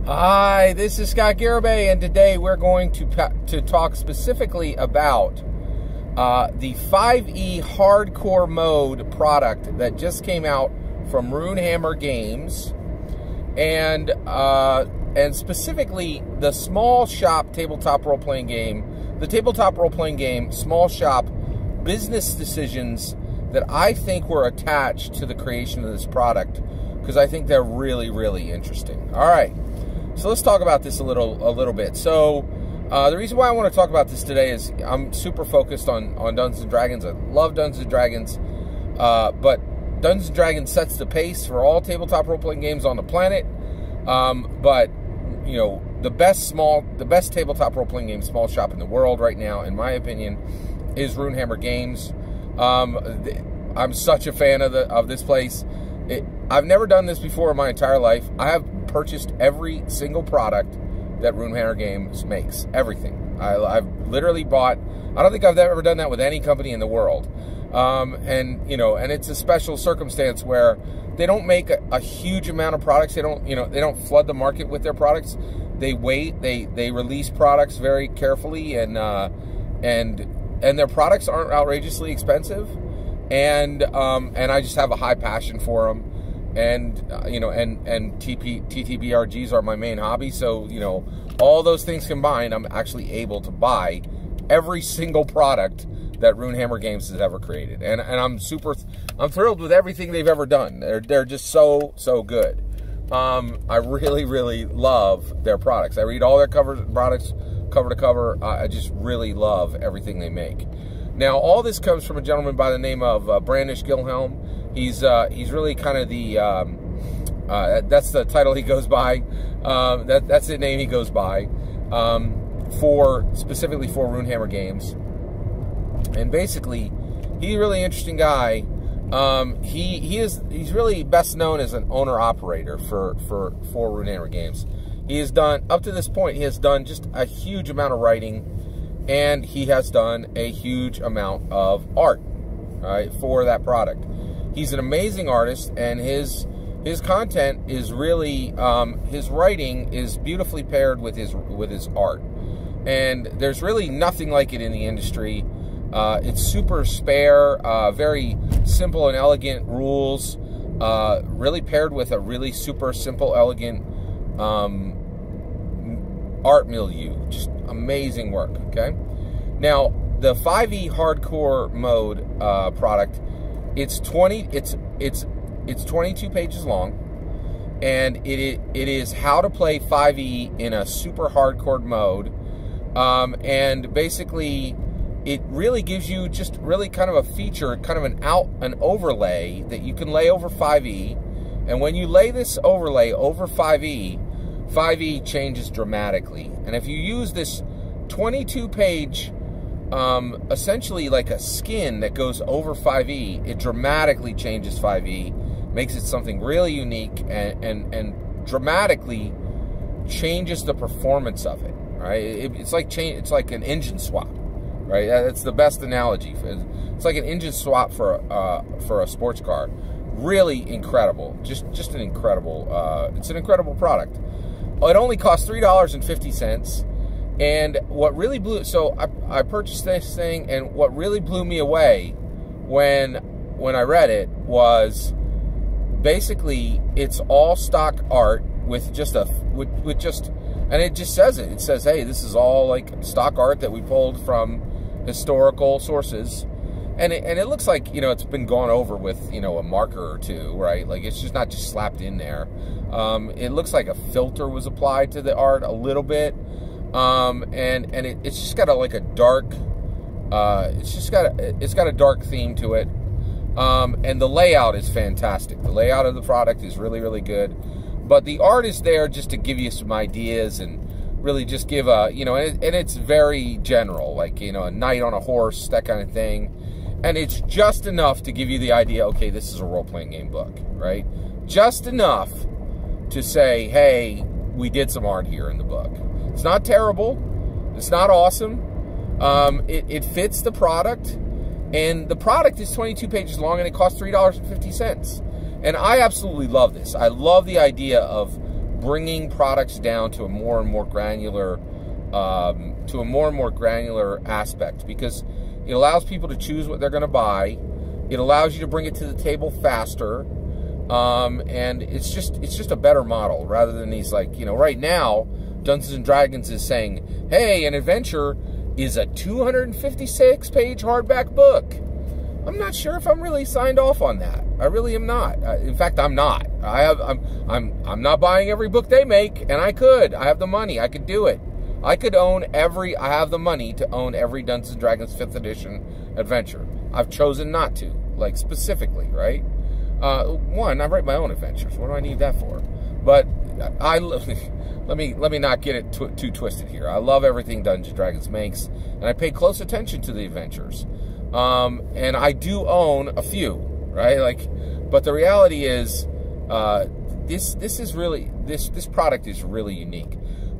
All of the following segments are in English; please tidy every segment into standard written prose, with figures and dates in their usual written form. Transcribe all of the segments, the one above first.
Hi, this is Scott Garibay, and today we're going to talk specifically about the 5e hardcore mode product that just came out from Runehammer Games, and specifically the small shop tabletop role-playing game, the tabletop role-playing game small shop business decisions that I think were attached to the creation of this product, because I think they're really, really interesting. All right. So let's talk about this a little bit. So the reason why I want to talk about this today is I'm super focused on Dungeons & Dragons. I love Dungeons & Dragons, but Dungeons & Dragons sets the pace for all tabletop role-playing games on the planet. But you know, the best tabletop role-playing game small shop in the world right now, in my opinion, is Runehammer Games. I'm such a fan of this place. I've never done this before in my entire life. I have purchased every single product that Runehammer Games makes. Everything. I've literally bought. I don't think I've ever done that with any company in the world. And you know, and it's a special circumstance where they don't make a huge amount of products. They don't flood the market with their products. They wait. They release products very carefully, and their products aren't outrageously expensive. And I just have a high passion for them. And TTRPGs are my main hobby, so all those things combined, I'm actually able to buy every single product that Runehammer Games has ever created, and I'm thrilled with everything they've ever done. They're just so good. I really love their products. I read all their products cover to cover. I just really love everything they make. Now, all this comes from a gentleman by the name of Brandish Gilhelm. He's really kind of the that's the title he goes by. That's the name he goes by specifically for Runehammer Games. And basically, he's a really interesting guy. He's really best known as an owner operator for Runehammer Games. He has done, up to this point, he has done just a huge amount of writing, and he has done a huge amount of art, right, for that product. He's an amazing artist, and his content is really his writing is beautifully paired with his art, and there's really nothing like it in the industry. It's super spare, very simple and elegant rules, really paired with a really super simple, elegant art milieu. Just amazing work. Okay, now the 5e hardcore mode product, it's 22 pages long, and it is how to play 5e in a super hardcore mode, and basically it really gives you just really kind of a feature, kind of an overlay that you can lay over 5e, and when you lay this overlay over 5e changes dramatically. And if you use this 22-page essentially like a skin that goes over 5e, it dramatically changes 5e, makes it something really unique, and dramatically changes the performance of it, right? It's like an engine swap, right? That's the best analogy. It's like an engine swap for a sports car. Really incredible. Just an incredible, it's an incredible product. It only costs $3.50. And what really I purchased this thing, and what really blew me away when I read it was basically it's all stock art with and it just says it. It says, hey, this is all like stock art that we pulled from historical sources, and it looks like it's been gone over with a marker or two, right? Like it's just not just slapped in there. It looks like a filter was applied to the art a little bit. It's just got a dark, it's got a dark theme to it. And the layout is fantastic. The layout of the product is really, really good. But the art is there just to give you some ideas and really just give and it's very general, like, a knight on a horse, that kind of thing. And it's just enough to give you the idea, okay, this is a role-playing game book, right? Just enough to say, hey, we did some art here in the book. It's not terrible. It's not awesome. It fits the product. And the product is 22 pages long, and it costs $3.50. And I absolutely love this. I love the idea of bringing products down to a more and more granular aspect, because it allows people to choose what they're going to buy. It allows you to bring it to the table faster, and it's just a better model rather than these, like, you know, right now Dungeons and Dragons is saying, hey, an adventure is a 256-page hardback book. I'm not sure if I'm really signed off on that. I really am not. In fact, I'm not. I'm not buying every book they make, and I could. I have the money. I could do it. I could own every. I have the money to own every Dungeons and Dragons 5th edition adventure. I've chosen not to, like, specifically, right? One, I write my own adventures. What do I need that for? But let me not get it too twisted here. I love everything Dungeons and Dragons makes, and I pay close attention to the adventures. And I do own a few, right? Like, but the reality is, this product is really unique,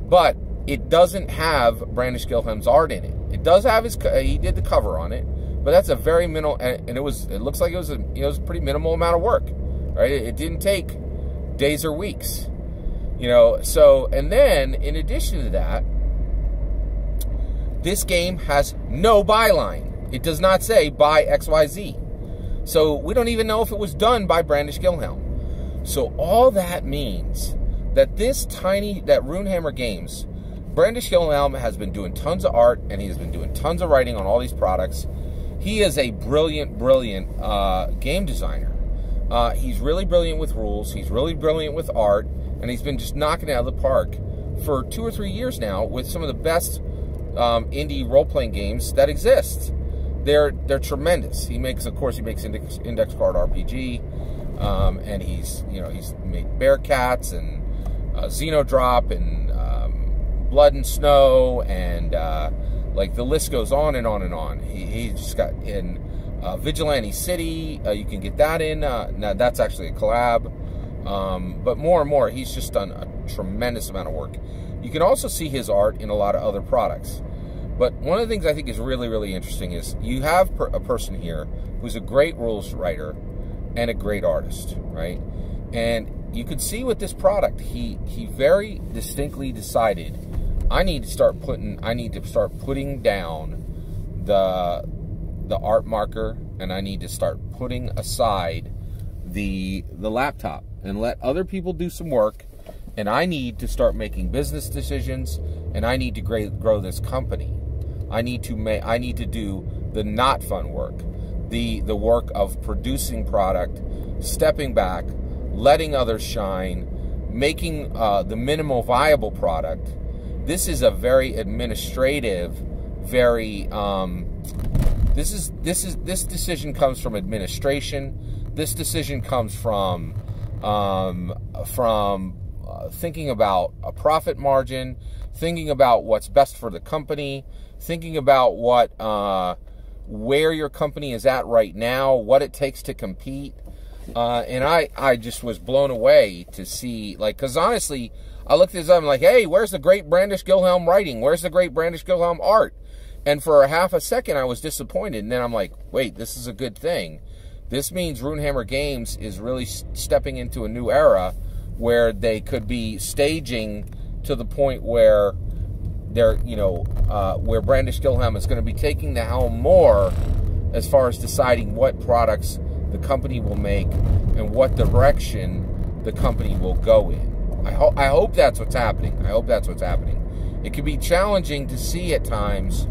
but it doesn't have Brandish Gilham's art in it. It does have he did the cover on it, but that's a very minimal, and it looks like it was a pretty minimal amount of work, right? It didn't take days or weeks, you know. So, and then in addition to that, this game has no byline. It does not say by XYZ. So we don't even know if it was done by Brandish Gilham. So all that means that that Runehammer Games, Brandish Gilham has been doing tons of art, and he has been doing tons of writing on all these products. He is a brilliant, brilliant game designer. He's really brilliant with rules. He's really brilliant with art, and he's been just knocking it out of the park for 2 or 3 years now with some of the best indie role-playing games that exist. They're tremendous. He makes Index Card RPG, and he's made Bearcats and Xenodrop and Blood and Snow, and like the list goes on and on and on. He just got in Vigilante City. You can get that in. Now that's actually a collab, but more and more, he's just done a tremendous amount of work. You can also see his art in a lot of other products. But one of the things I think is really, really interesting is you have a person here who's a great rules writer and a great artist, right? And you could see with this product, he very distinctly decided, I need to start putting down the art marker, and I need to start putting aside the laptop and let other people do some work, and I need to start making business decisions, and I need to grow this company. I need to do the not fun work, the work of producing product, stepping back, letting others shine, making the minimal viable product. This is a very administrative, very this decision comes from administration. This decision comes from thinking about a profit margin, thinking about what's best for the company, thinking about where your company is at right now, what it takes to compete. And I just was blown away to see, like, because honestly, I looked at this up, I'm like, hey, where's the great Brandish Gilham writing? Where's the great Brandish Gilham art? And for a half a second, I was disappointed. And then I'm like, wait, this is a good thing. This means Runehammer Games is really stepping into a new era where they could be staging to the point where they're, where Brandish Gilham is going to be taking the helm more as far as deciding what products the company will make and what direction the company will go in. I hope that's what's happening. I hope that's what's happening. It can be challenging to see at times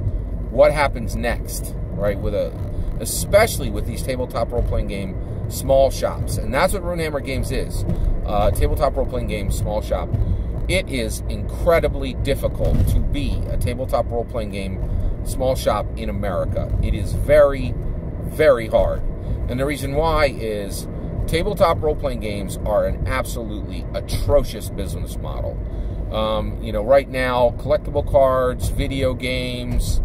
what happens next, right? Especially with these tabletop role-playing game small shops, and that's what Runehammer Games is. Tabletop role-playing game small shop. It is incredibly difficult to be a tabletop role-playing game small shop in America. It is very, very hard. And the reason why is tabletop role-playing games are an absolutely atrocious business model. Right now, collectible cards, video games,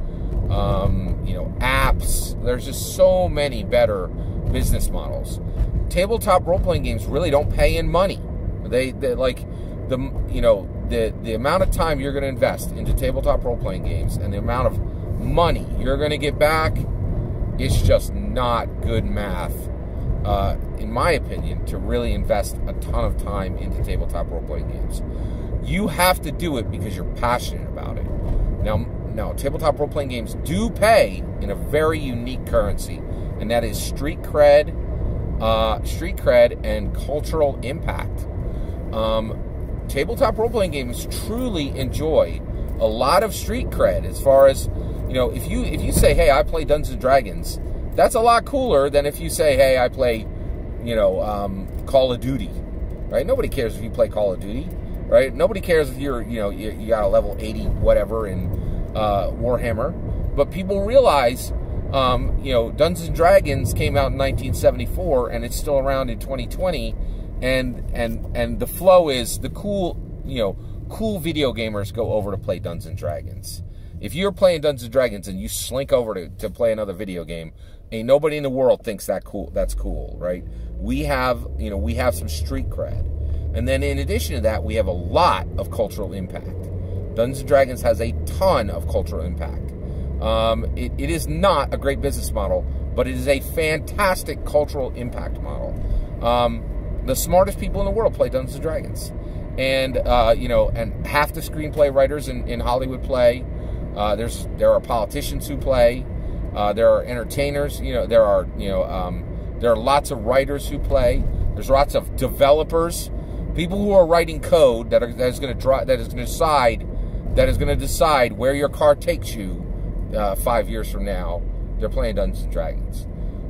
apps, there's just so many better business models. Tabletop role-playing games really don't pay in money. They like the amount of time you're going to invest into tabletop role-playing games and the amount of money you're going to get back, it's just not good math in my opinion, to really invest a ton of time into tabletop role-playing games. You have to do it because you're passionate about it. Now, tabletop role-playing games do pay in a very unique currency, and that is street cred and cultural impact. Tabletop role-playing games truly enjoy a lot of street cred. As far as, you know, if you say, hey, I play Dungeons & Dragons, that's a lot cooler than if you say, hey, I play, you know, Call of Duty, right? Nobody cares if you play Call of Duty, right? Nobody cares if you're, you know, you got a level 80 whatever in Warhammer. But people realize, you know, Dungeons & Dragons came out in 1974 and it's still around in 2020, and the flow is the cool, you know, cool video gamers go over to play Dungeons & Dragons. If you're playing Dungeons & Dragons and you slink over to play another video game, ain't nobody in the world thinks that's cool, right? We have, you know, we have some street cred. And then in addition to that, we have a lot of cultural impact. Dungeons & Dragons has a ton of cultural impact. It is not a great business model, but it is a fantastic cultural impact model. The smartest people in the world play Dungeons & Dragons. And, you know, and half the screenplay writers in Hollywood play. There are politicians who play. There are entertainers. You know, there are lots of writers who play. There's lots of developers, people who are writing code that is going to decide where your car takes you 5 years from now. They're playing Dungeons & Dragons.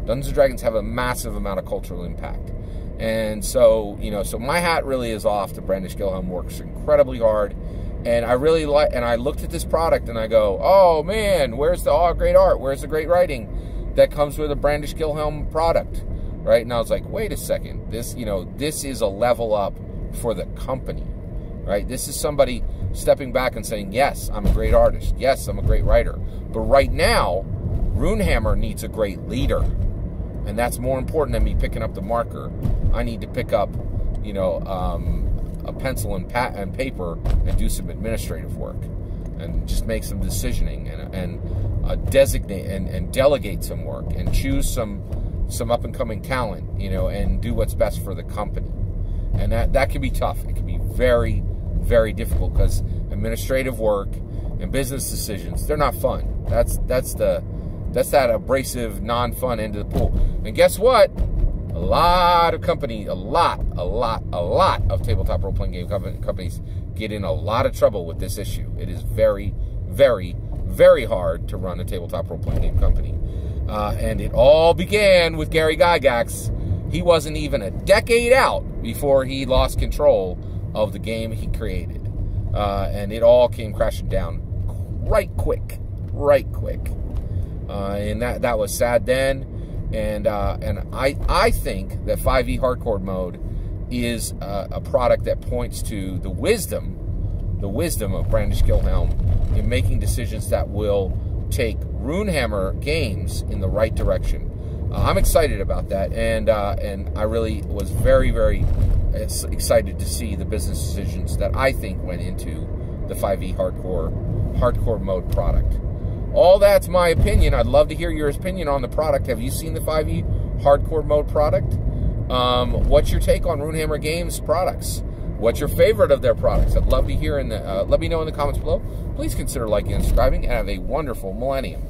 Dungeons & Dragons have a massive amount of cultural impact. And so, you know, so my hat really is off to Brandish Gilhelm. Works incredibly hard. And I really like, and I looked at this product and I go, oh man, where's the great art? Where's the great writing that comes with a Brandish Gilhelm product, right? And I was like, wait a second, this is a level up for the company, right? This is somebody stepping back and saying, yes, I'm a great artist. Yes, I'm a great writer. But right now, Runehammer needs a great leader. And that's more important than me picking up the marker. I need to pick up, you know, a pencil and paper and do some administrative work and just make some decisioning and designate and delegate some work and choose some up-and-coming talent, you know, and do what's best for the company. And that can be tough. It can be very, very difficult because administrative work and business decisions, they're not fun. That's that abrasive, non-fun end of the pool. And guess what? A lot of companies, a lot of tabletop role-playing game companies get in a lot of trouble with this issue. It is very, very, very hard to run a tabletop role-playing game company. And it all began with Gary Gygax. He wasn't even a decade out before he lost control of the game he created. And it all came crashing down right quick. And that was sad then. And I think that 5e hardcore mode is a product that points to the wisdom of Brandish Gilhelm in making decisions that will take Runehammer games in the right direction. I'm excited about that, and I really was very, very excited to see the business decisions that I think went into the 5e hardcore mode product. All that's my opinion. I'd love to hear your opinion on the product. Have you seen the 5e hardcore mode product? What's your take on Runehammer Games products? What's your favorite of their products? I'd love to hear let me know in the comments below. Please consider liking and subscribing, and have a wonderful millennium.